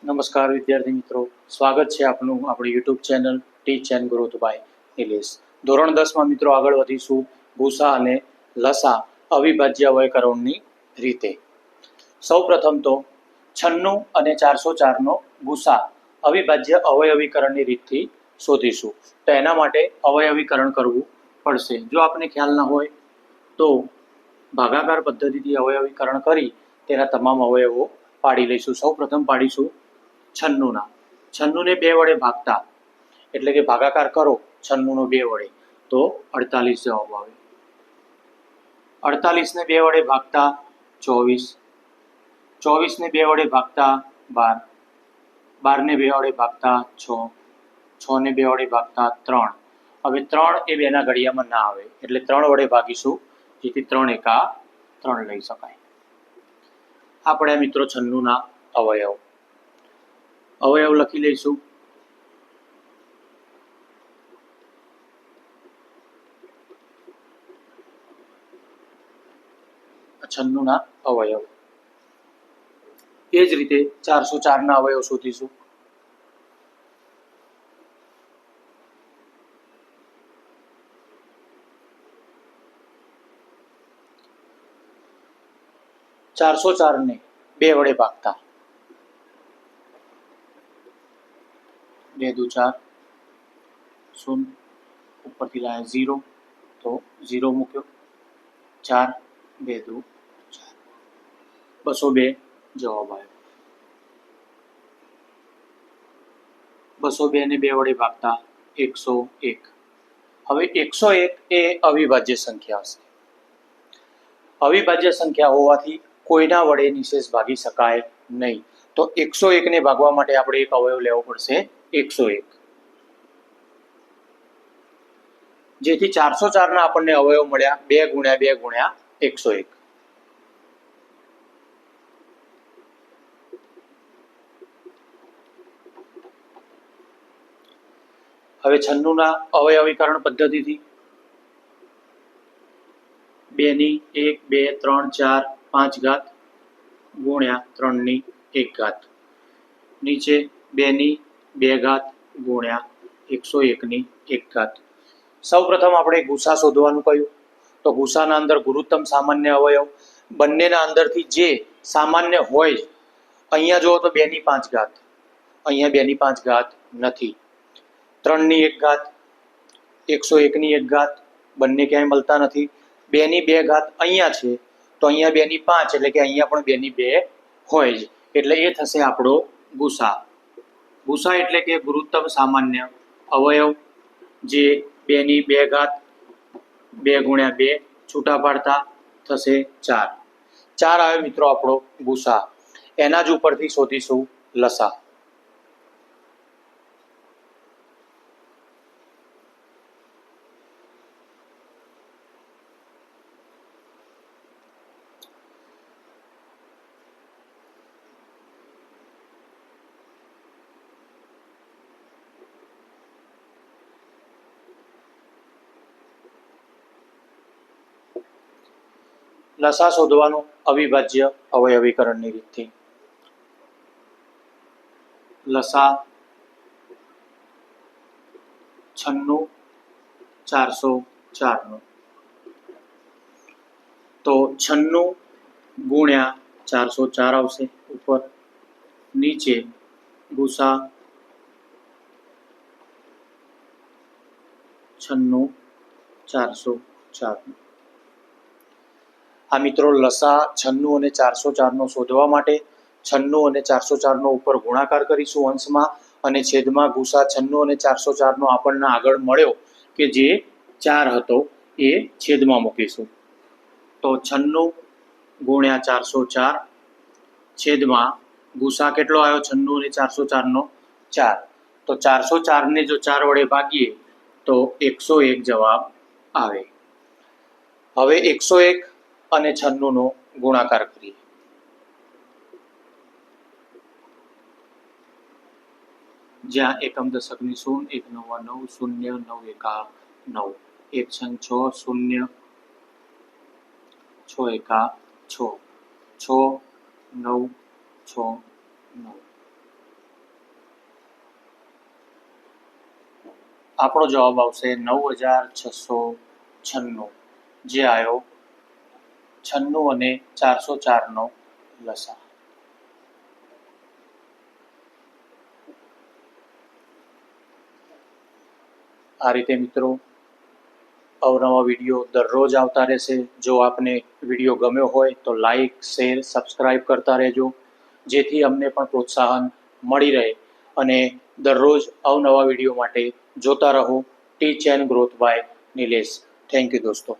નમસ્કાર વિદ્યાર્થી મિત્રો, સ્વાગત છે આપનું આપણી YouTube channel teach and growth by Nilesh. ધોરણ 10માં મિત્રો આગળ વધીશું ભૂસા અને લસા અવિભાજ્ય અવયવકરણની રીતે. સૌ પ્રથમ તો 96 અને 404નો ભૂસા અવિભાજ્ય અવયવીકરણની રીતથી શોધીશું. તો એના માટે અવયવીકરણ કરવું પડશે. જો આપને ખ્યાલ ન હોય તો ભાગાકાર પદ્ધતિથી અવયવીકરણ કરી તેના તમામ અવયવો પાડી લઈશું. સૌ પ્રથમ પાડીશું 96ને 2 વડે ભાગતા, એટલે કે ભાગાકાર કરો 96નો 2 વડે તો 48 જવાબ આવે. 48ને 2 વડે ભાગતા 24, 24ને 2 વડે ભાગતા 12, 12ને 2 વડે ભાગતા 6, 6ને 2 વડે ભાગતા 3. હવે 3 એ 2ના ઘડિયામાં ના આવે એટલે 3 વડે ભાગીશું, જેથી 3 એકા 3 લઈ શકાય. આપણે મિત્રો 96ના અવયવ લખી લઈશું. 96ના અવયવ. એ જ રીતે 404ના અવયવ શોધીશું. 404ને 2 વડે ભાગતા 2 દુ 4, 0 ઉપરથી લાયા 0 તો 0 મૂક્યો, 4 2 દુ 4, 202 જવાબ આવ્યો. 202ને 2 વડે ભાગતા 101. હવે 101 એ અવિભાજ્ય સંખ્યા હશે. અવિભાજ્ય સંખ્યા હોવાથી કોઈના વડે નિશેષ ભાગી શકાય નહીં. તો 101ને ભાગવા માટે આપણે એક અવયવ લેવો પડશે 101, જેથી 404ના આપણને અવયવ મળ્યા 2 ગુણ્યા 2 ગુણ્યા 101. હવે 96ના અવયવીકરણ પદ્ધતિથી 2ની 1 2 3 4 5 ઘાત ગુણ્યા 3ની 1 ઘાત, નીચે 2ની 2 ઘાત ગુણ્યા 101ની 1 ઘાત. સૌ પ્રથમ આપણે ભૂસા શોધવાનું કહ્યું. તો ભૂસાના અંદર ગુરુત્તમ સામાન્ય અવયવ બંનેના અંદરથી જે સામાન્ય હોય જ. અહીંયા જુઓ તો 2ની 5 ઘાત, અહીંયા 2ની 5 ઘાત નથી. 3ની 1 ઘાત, 101ની 1 ઘાત બંને ક્યાંય મળતા નથી. 2ની 2 ઘાત અહીંયા છે તો અહીંયા 2ની 5, એટલે કે અહીંયા પણ 2ની 2 હોય જ, એટલે એ થશે આપણો ભૂસા. ભૂસા એટલે કે ગુરુત્તમ સામાન્ય અવયવ, જે 2ની 2 ઘાત 2 ગુણ્યા 2 છૂટા પાડતા થશે 4. 4 આવે મિત્રો આપણો ભૂસા. એના જ ઉપરથી શોધીશું લસા. લસા શોધવાનું અવિભાજ્ય અવયવીકરણની રીતથી. લસા 96 404નો, તો 96 ગુણ્યા 404 આવશે ઉપર, નીચે ભૂસા 96 404. આ મિત્રો લસા 96 અને 404નો શોધવા માટે 96 અને 404નો ઉપર ગુણાકાર કરીશું અંશમાં, અને છેદમાં ભૂસા 96 અને 404નો આપણને આગળ મળ્યો કે જે 4 હતો એ છેદમાં મૂકીશું. તો 96 ગુણ્યા 404 છેદમાં ભૂસા કેટલો આવ્યો 96 અને 404નો 4. તો 404ને જો 4 વડે ભાગીએ તો 101 જવાબ આવે. હવે 101 અને 96નો ગુણાકાર કરીએ. જ્યાં એકમ દશકની 0, 1 9 9, 0 9 એકા 9, 1 6 0, 6 એકા 6, 6 9 6 9. આપણો જવાબ આવશે 9696, જે આવ્યો 96 અને 404નો લસા. આ રીતે મિત્રો અવનવા વિડીયો દરરોજ આવતા રહેશે. જો આપને વિડીયો ગમ્યો હોય તો લાઈક, શેર, સબસ્ક્રાઈબ કરતા રહેજો, જેથી અમને પણ પ્રોત્સાહન મળી રહે અને દરરોજ અવનવા વિડીયો માટે જોતા રહો teach and growth by Nilesh. Thank you દોસ્તો.